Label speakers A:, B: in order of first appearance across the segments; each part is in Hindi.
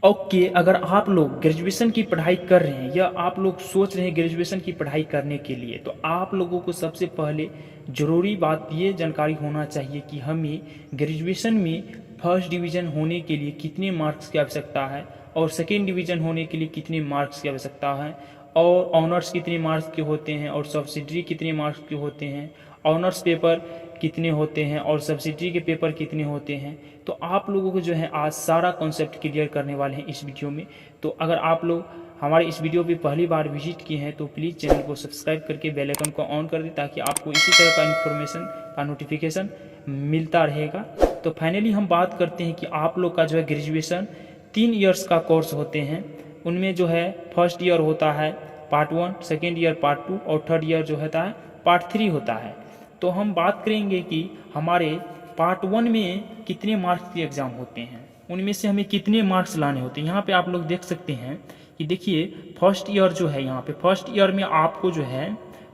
A: ओके, अगर आप लोग ग्रेजुएशन की पढ़ाई कर रहे हैं या आप लोग सोच रहे हैं ग्रेजुएशन की पढ़ाई करने के लिए, तो आप लोगों को सबसे पहले ज़रूरी बात ये जानकारी होना चाहिए कि हमें ग्रेजुएशन में फर्स्ट डिवीज़न होने के लिए कितने मार्क्स की आवश्यकता है और सेकेंड डिवीज़न होने के लिए कितने मार्क्स की आवश्यकता है, और ऑनर्स कितने मार्क्स के होते हैं और सब्सिडरी कितने मार्क्स के होते हैं, ऑनर्स पेपर कितने होते हैं और सब्सिडरी के पेपर कितने होते हैं। तो आप लोगों को जो है आज सारा कॉन्सेप्ट क्लियर करने वाले हैं इस वीडियो में। तो अगर आप लोग हमारे इस वीडियो पे पहली बार विजिट किए हैं तो प्लीज़ चैनल को सब्सक्राइब करके बेल आइकन को ऑन कर दें ताकि आपको इसी तरह का इन्फॉर्मेशन का नोटिफिकेशन मिलता रहेगा। तो फाइनली हम बात करते हैं कि आप लोग का जो है ग्रेजुएशन 3 ईयर्स का कोर्स होते हैं। उनमें जो है फर्स्ट ईयर होता है पार्ट 1, सेकेंड ईयर पार्ट 2 और थर्ड ईयर जो होता है पार्ट 3 होता है। तो हम बात करेंगे कि हमारे पार्ट 1 में कितने मार्क्स के एग्ज़ाम होते हैं, उनमें से हमें कितने मार्क्स लाने होते हैं। यहाँ पे आप लोग देख सकते हैं कि देखिए फर्स्ट ईयर जो है, यहाँ पे फर्स्ट ईयर में आपको जो है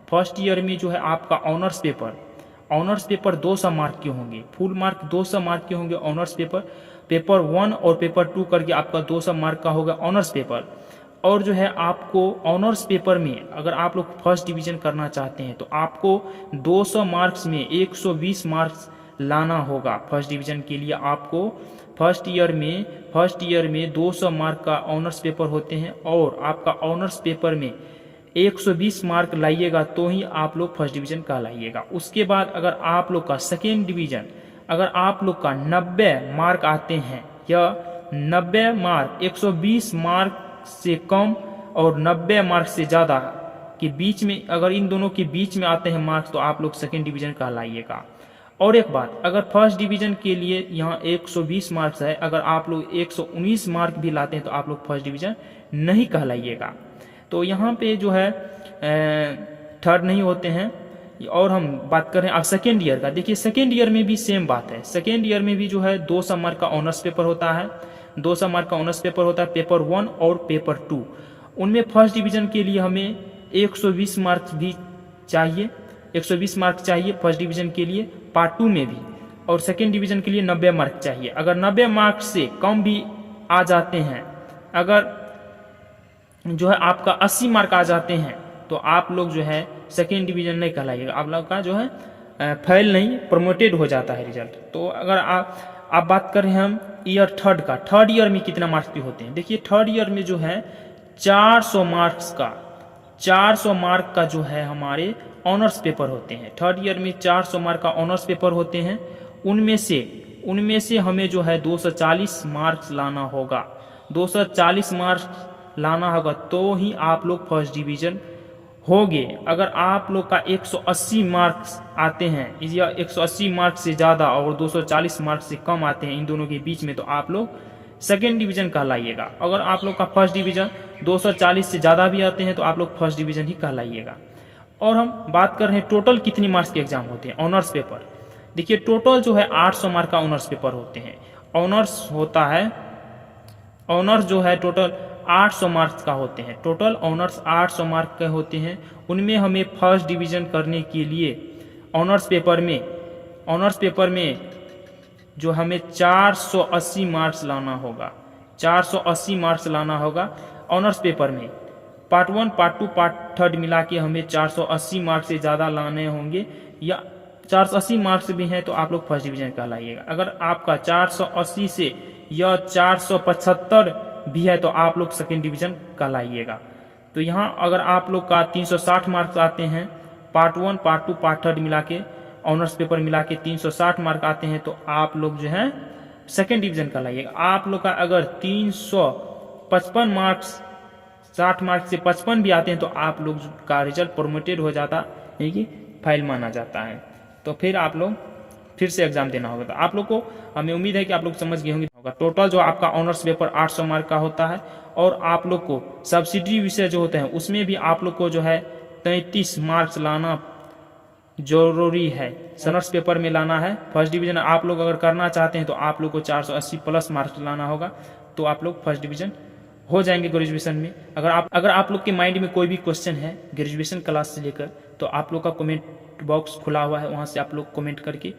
A: फर्स्ट ईयर में जो है आपका ऑनर्स पेपर 200 मार्क के होंगे, फुल मार्क 200 मार्क के होंगे ऑनर्स पेपर 1 और पेपर 2 करके आपका 200 मार्क का होगा ऑनर्स पेपर। और जो है आपको ऑनर्स पेपर में अगर आप लोग फर्स्ट डिवीज़न करना चाहते हैं तो आपको 200 मार्क्स में 120 मार्क्स लाना होगा। फर्स्ट डिवीज़न के लिए आपको फर्स्ट ईयर में 200 मार्क का ऑनर्स पेपर होते हैं और आपका ऑनर्स पेपर में 120 मार्क लाइएगा तो ही आप लोग फर्स्ट डिवीज़न का लाइएगा। उसके बाद अगर आप लोग का सेकेंड डिवीज़न, अगर आप लोग का 90 मार्क आते हैं या 90 मार्क 120 मार्क से कम और 90 मार्क्स से ज़्यादा के बीच में, अगर इन दोनों के बीच में आते हैं मार्क्स तो आप लोग सेकेंड डिवीज़न कहलाइएगा। और एक बात, अगर फर्स्ट डिवीज़न के लिए यहाँ 120 मार्क्स है, अगर आप लोग 119 मार्क भी लाते हैं तो आप लोग फर्स्ट डिवीज़न नहीं कहलाइएगा। तो यहाँ पे जो है थर्ड नहीं होते हैं। और हम बात करें अब सेकेंड ईयर का, देखिए सेकेंड ईयर में भी सेम बात है। सेकेंड ईयर में भी जो है 200 मार्क का ऑनर्स पेपर होता है, 200 मार्क का ऑनर्स पेपर होता है पेपर 1 और पेपर 2। उनमें फर्स्ट डिवीज़न के लिए हमें 120 मार्क्स भी चाहिए, 120 मार्क्स चाहिए फर्स्ट डिवीज़न के लिए पार्ट 2 में भी, और सेकेंड डिवीज़न के लिए 90 मार्क चाहिए। अगर 90 मार्क्स से कम भी आ जाते हैं, अगर जो है आपका 80 मार्क आ जाते हैं तो आप लोग जो है सेकेंड डिवीज़न नहीं कहलाइएगा, आप लोग का जो है फेल नहीं, प्रमोटेड हो जाता है रिजल्ट। तो अगर आप बात करें हम ईयर थर्ड का, थर्ड ईयर में कितना मार्क्स के होते हैं, देखिए थर्ड ईयर में जो है 400 मार्क का जो है हमारे ऑनर्स पेपर होते हैं। थर्ड ईयर में 400 मार्क का ऑनर्स पेपर होते हैं। उनमें से हमें जो है 240 मार्क्स लाना होगा, 240 मार्क्स लाना होगा तो ही आप लोग फर्स्ट डिवीज़न होगे। अगर आप लोग का 180 मार्क्स आते हैं या 180 मार्क्स से ज़्यादा और 240 मार्क्स से कम आते हैं इन दोनों के बीच में, तो आप लोग सेकेंड डिवीज़न कहलाइएगा। अगर आप लोग का फर्स्ट डिवीज़न 240 से ज़्यादा भी आते हैं तो आप लोग फर्स्ट डिवीज़न ही कहलाइएगा। और हम बात कर रहे हैं टोटल कितनी मार्क्स के एग्जाम होते हैं ऑनर्स पेपर, देखिए टोटल जो है 800 मार्क का ऑनर्स पेपर होते हैं। ऑनर्स होता है, ऑनर्स जो है टोटल 800 मार्क्स का होते हैं, टोटल ऑनर्स 800 मार्क के होते हैं। उनमें हमें फर्स्ट डिवीज़न करने के लिए ऑनर्स पेपर में जो हमें 480 मार्क्स लाना होगा, 480 मार्क्स लाना होगा ऑनर्स पेपर में। पार्ट 1, पार्ट 2, पार्ट 3 मिला के हमें 480 मार्क्स से ज़्यादा लाने होंगे, या 480 मार्क्स भी हैं तो आप लोग फर्स्ट डिवीज़न कहलाइएगा। अगर आपका 480 से या 475 भी है तो आप लोग सेकेंड डिवीज़न कहलाइएगा। तो यहाँ अगर आप लोग का 360 मार्क्स आते हैं, पार्ट 1, पार्ट 2, पार्ट 3 मिला के ऑनर्स पेपर मिला के 360 मार्क आते हैं तो आप लोग जो है सेकेंड डिवीज़न कहलाइएगा। आप लोग का अगर 355 मार्क्स, 60 मार्क्स से 55 भी आते हैं तो आप लोग का रिजल्ट प्रमोटेड हो जाता है कि फाइल माना जाता है, तो फिर आप लोग फिर से एग्जाम देना होगा। तो आप लोग को हमें उम्मीद है कि आप लोग समझ गए होंगे। टोटल जो आपका ऑनर्स पेपर 800 मार्क का होता है, और आप लोग को सब्सिडरी विषय जो होते हैं उसमें भी आप लोग को जो है 33 मार्क्स लाना जरूरी है, ऑनर्स पेपर में लाना है। फर्स्ट डिवीज़न आप लोग अगर करना चाहते हैं तो आप लोग को 480 प्लस मार्क्स लाना होगा, तो आप लोग फर्स्ट डिवीज़न हो जाएंगे ग्रेजुएशन में। अगर आप लोग के माइंड में कोई भी क्वेश्चन है ग्रेजुएशन क्लास से लेकर, तो आप लोग का कमेंट बॉक्स खुला हुआ है, वहाँ से आप लोग कमेंट करके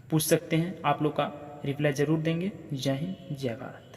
A: पूछ सकते हैं, आप लोग का रिप्लाई जरूर देंगे। जय हिंद, जय भारत।